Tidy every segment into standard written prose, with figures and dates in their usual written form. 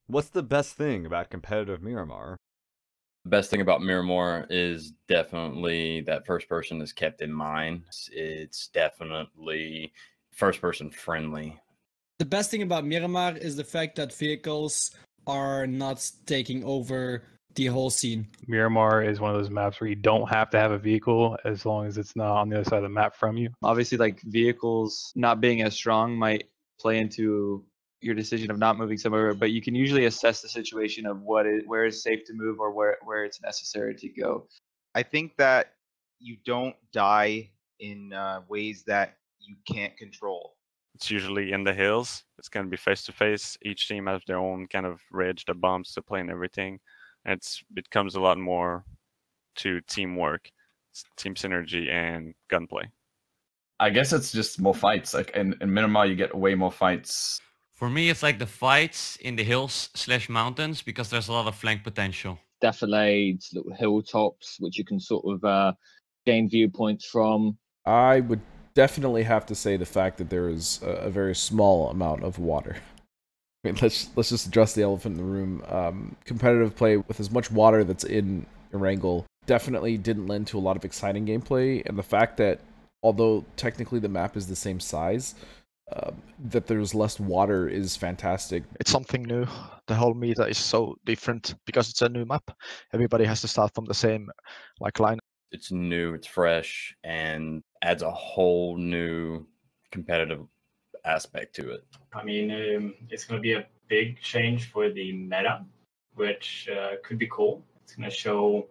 What's the best thing about competitive Miramar? The best thing about Miramar is definitely that first person is kept in mind. It's definitely first person friendly. The best thing about Miramar is the fact that vehicles are not taking over the whole scene. Miramar is one of those maps where you don't have to have a vehicle as long as it's not on the other side of the map from you. Obviously, like vehicles not being as strong might play into your decision of not moving somewhere, but you can usually assess the situation of where is safe to move or where it's necessary to go. I think that you don't die in ways that you can't control. It's usually in the hills. It's going to be face to face. Each team has their own kind of ridge, the bumps, the play, and everything. And it comes a lot more to teamwork, team synergy, and gunplay. I guess it's just more fights. Like in Miramar, you get way more fights. For me, it's like the fights in the hills/mountains because there's a lot of flank potential. Defilades, little hilltops, which you can sort of gain viewpoints from. I would definitely have to say the fact that there is a very small amount of water. I mean, let's just address the elephant in the room. Competitive play with as much water that's in Erangel definitely didn't lend to a lot of exciting gameplay, and the fact that although technically the map is the same size, that there's less water is fantastic. It's something new. The whole meta is so different because it's a new map. Everybody has to start from the same line. It's new, it's fresh, and adds a whole new competitive aspect to it. I mean, it's going to be a big change for the meta, which could be cool. It's going to show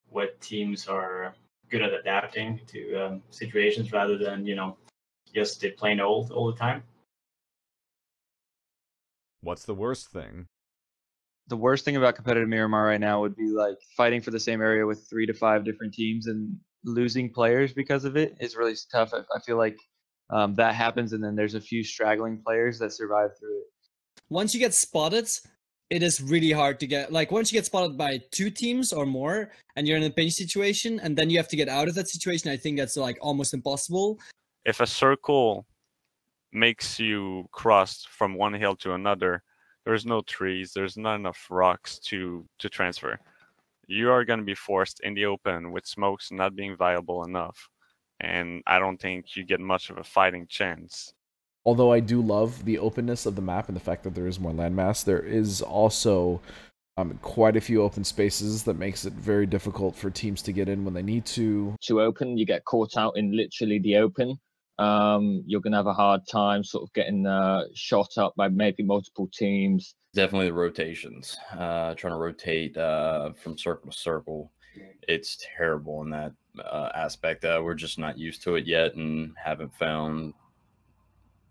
what teams are good at adapting to situations rather than, just the plain old all the time. What's the worst thing? The worst thing about competitive Miramar right now would be like fighting for the same area with 3 to 5 different teams and losing players because of it is really tough. I feel like that happens, and then there's a few straggling players that survive through it. Once you get spotted, it is really hard to get, once you get spotted by 2 teams or more, and you're in a pinch situation, and then you have to get out of that situation, I think that's almost impossible. If a circle makes you cross from one hill to another, there's no trees, there's not enough rocks to transfer. You are going to be forced in the open with smokes not being viable enough. And I don't think you get much of a fighting chance. Although I do love the openness of the map and the fact that there is more landmass, there is also quite a few open spaces that makes it very difficult for teams to get in when they need to. Too open, you get caught out in literally the open. You're going to have a hard time sort of getting shot up by maybe multiple teams. Definitely the rotations. Trying to rotate from circle to circle. It's terrible in that aspect. We're just not used to it yet and haven't found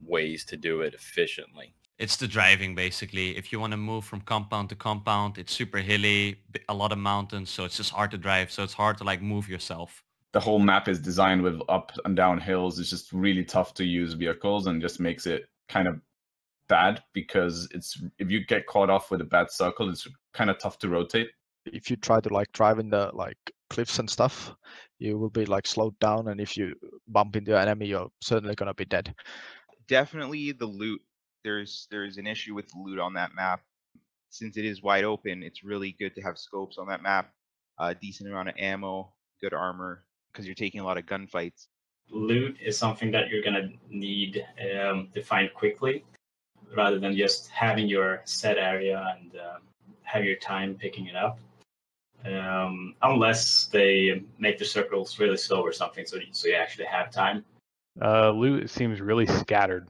ways to do it efficiently. It's the driving, basically. If you want to move from compound to compound, it's super hilly, a lot of mountains, so it's just hard to drive. So it's hard to move yourself. The whole map is designed with up and down hills. It's just really tough to use vehicles and just makes it kind of bad because if you get caught off with a bad circle, it's kind of tough to rotate. If you try to drive in the cliffs and stuff, you will be slowed down, and if you bump into an enemy, you're certainly gonna be dead. Definitely the loot. There's an issue with the loot on that map. Since it is wide open, it's really good to have scopes on that map, a decent amount of ammo, good armor, because you're taking a lot of gunfights. Loot is something that you're going to need to find quickly, rather than just having your set area and have your time picking it up. Unless they make the circles really slow or something, so you actually have time. Loot seems really scattered.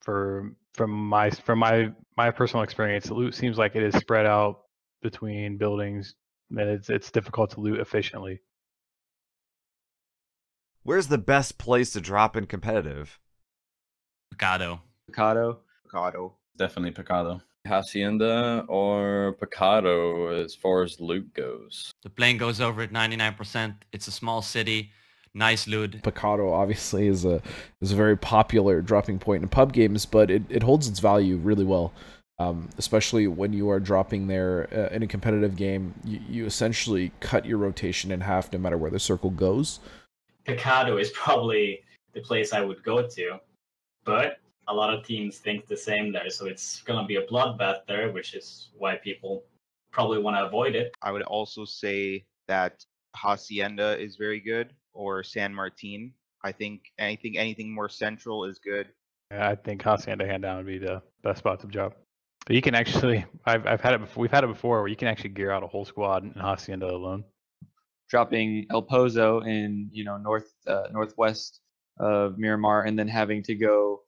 From my personal experience, loot seems like it is spread out between buildings, and it's difficult to loot efficiently. Where's the best place to drop in competitive? Picado. Definitely Picado. Hacienda or Picado as far as loot goes. The plane goes over at 99%. It's a small city. Nice loot. Picado obviously is a very popular dropping point in pub games, but it holds its value really well. Especially when you are dropping there in a competitive game, you essentially cut your rotation in half no matter where the circle goes. Picado is probably the place I would go to, but a lot of teams think the same there, so it's going to be a bloodbath there, which is why people probably want to avoid it. I would also say that Hacienda is very good, or San Martin. I think anything more central is good. Yeah, I think Hacienda hand down would be the best spot to drop. But you can actually, I've had it before. We've had it before where you can actually gear out a whole squad in Hacienda alone. Dropping El Pozo in northwest of Miramar, and then having to go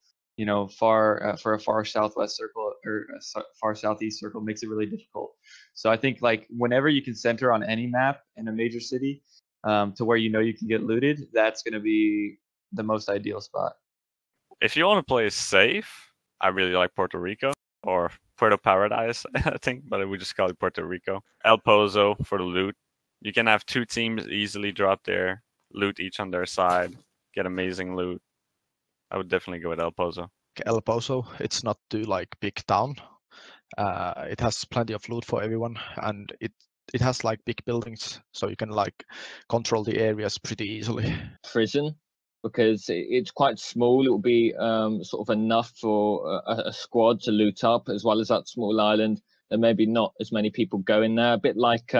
far for a far southwest circle or a far southeast circle makes it really difficult. So I think like whenever you can center on any map in a major city to where you can get looted, that's going to be the most ideal spot. If you want to play safe, I really like Puerto Rico or Puerto Paradise, I think, but we just call it Puerto Rico. El Pozo for the loot. You can have two teams easily drop there, loot each on their side, get amazing loot. I would definitely go with El Pozo. El Pozo, it's not too like big town. It has plenty of loot for everyone, and it has like big buildings, so you can like control the areas pretty easily. Prison, because it's quite small. It will be sort of enough for a squad to loot up, as well as that small island. There may be not as many people going there. A bit like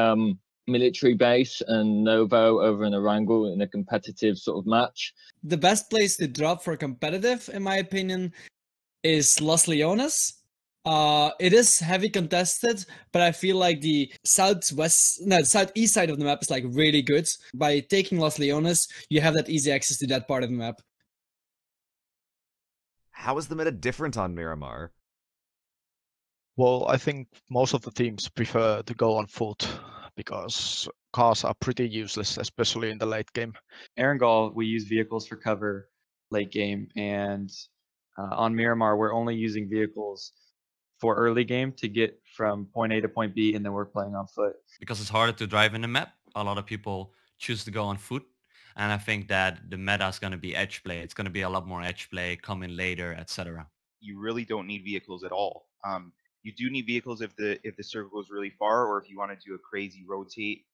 military base and Novo over in Erangel in a competitive sort of match. The best place to drop for competitive, in my opinion, is Los Leones. It is heavy contested, but I feel like the southeast side of the map is like really good. By taking Los Leones, you have that easy access to that part of the map. How is the meta different on Miramar? Well, I think most of the teams prefer to go on foot because cars are pretty useless, especially in the late game. Erangel, we use vehicles for cover late game, and on Miramar, we're only using vehicles for early game to get from point A to point B, and then we're playing on foot. Because it's harder to drive in the map, a lot of people choose to go on foot. And I think that the meta is going to be edge play. It's going to be a lot more edge play, come in later, etc. You really don't need vehicles at all. You do need vehicles if the circle goes really far, or if you want to do a crazy rotate,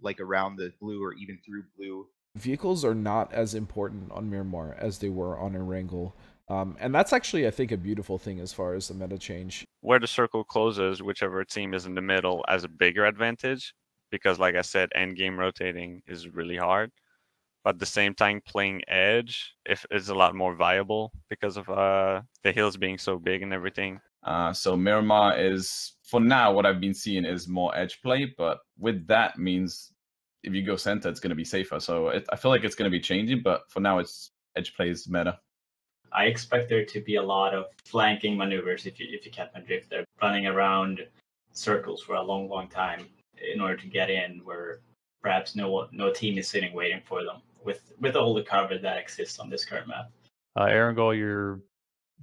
like around the blue or even through blue. Vehicles are not as important on Miramar as they were on Erangel. And that's actually, I think, a beautiful thing as far as the meta change. Where the circle closes, whichever team is in the middle has a bigger advantage, because like I said, endgame rotating is really hard. But at the same time, playing edge is a lot more viable because of the hills being so big and everything. So Miramar is, for now, what I've been seeing is more edge play, but with that means if you go center, it's going to be safer. So I feel like it's going to be changing, but for now, it's edge plays meta. I expect there to be a lot of flanking maneuvers if you can't drift there, running around circles for a long time in order to get in, where perhaps no team is sitting waiting for them with all the cover that exists on this current map. Erangel,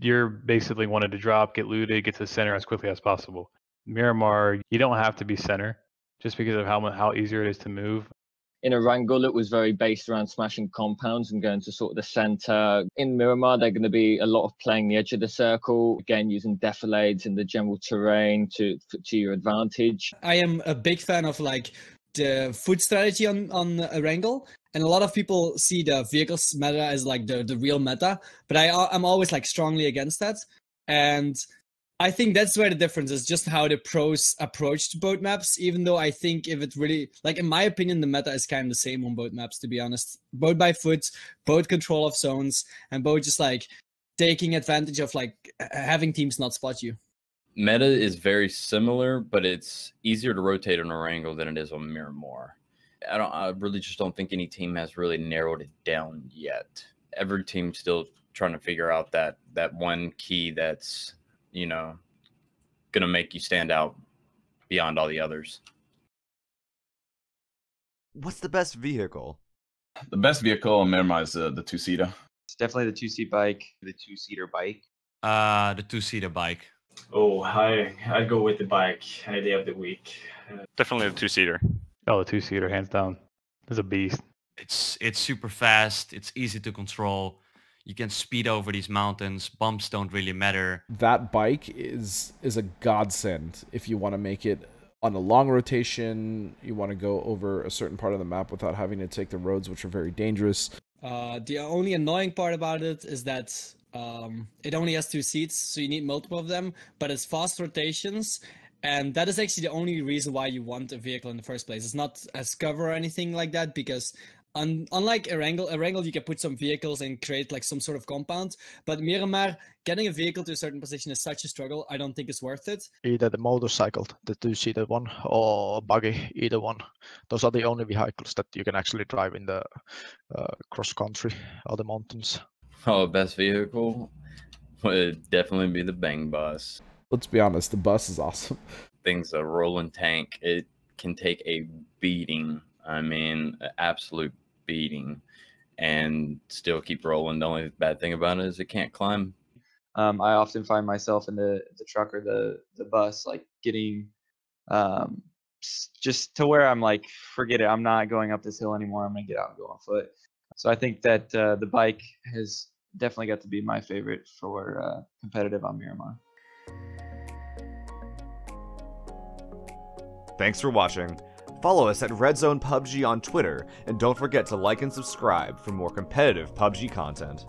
you're basically wanted to drop, get looted, get to the center as quickly as possible. Miramar, you don't have to be center just because of how easier it is to move. In Erangel, it was very based around smashing compounds and going to sort of the center. In Miramar, they're going to be a lot of playing the edge of the circle, again, using defilades in the general terrain to your advantage. I am a big fan of like the foot strategy on Erangel, and a lot of people see the vehicles meta as like the real meta, but I'm always like strongly against that. And I think that's where the difference is, just how the pros approached both maps, even though I think if it really, like in my opinion, the meta is kind of the same on both maps, to be honest. Both by foot, both control of zones, and both just like taking advantage of like having teams not spot you. Meta is very similar, but it's easier to rotate on Erangel than it is on Miramar. I really just don't think any team has really narrowed it down yet. Every team's still trying to figure out that one key that's, gonna make you stand out beyond all the others. What's the best vehicle? The best vehicle on Miramar is the two-seater. It's definitely the two-seat bike. The two-seater bike. The two-seater bike. Oh, I'd go with the bike. Idea of the week. Definitely the two-seater. Oh, the two-seater, hands down. It's a beast. It's super fast. It's easy to control. You can speed over these mountains. Bumps don't really matter. That bike is a godsend if you want to make it on a long rotation. You want to go over a certain part of the map without having to take the roads, which are very dangerous. The only annoying part about it is that It only has 2 seats, so you need multiple of them, but it's fast rotations. And that is actually the only reason why you want a vehicle in the first place. It's not as cover or anything like that, because unlike Erangel, you can put some vehicles and create like some sort of compound. But Miramar, getting a vehicle to a certain position is such a struggle. I don't think it's worth it. Either the motorcycle, the 2-seater one, or buggy, either one. Those are the only vehicles that you can actually drive in the cross country or the mountains. Oh, best vehicle would definitely be the Bang Bus. Let's be honest, the bus is awesome. Thing's a rolling tank. It can take a beating. I mean, an absolute beating, and still keep rolling. The only bad thing about it is it can't climb. I often find myself in the truck or the bus, like getting just to where I'm like, forget it, I'm not going up this hill anymore. I'm gonna get out and go on foot. So I think that the bike has definitely got to be my favorite for competitive on Miramar. Thanks for watching. Follow us at Redzone PUBG on Twitter, and don't forget to like and subscribe for more competitive PUBG content.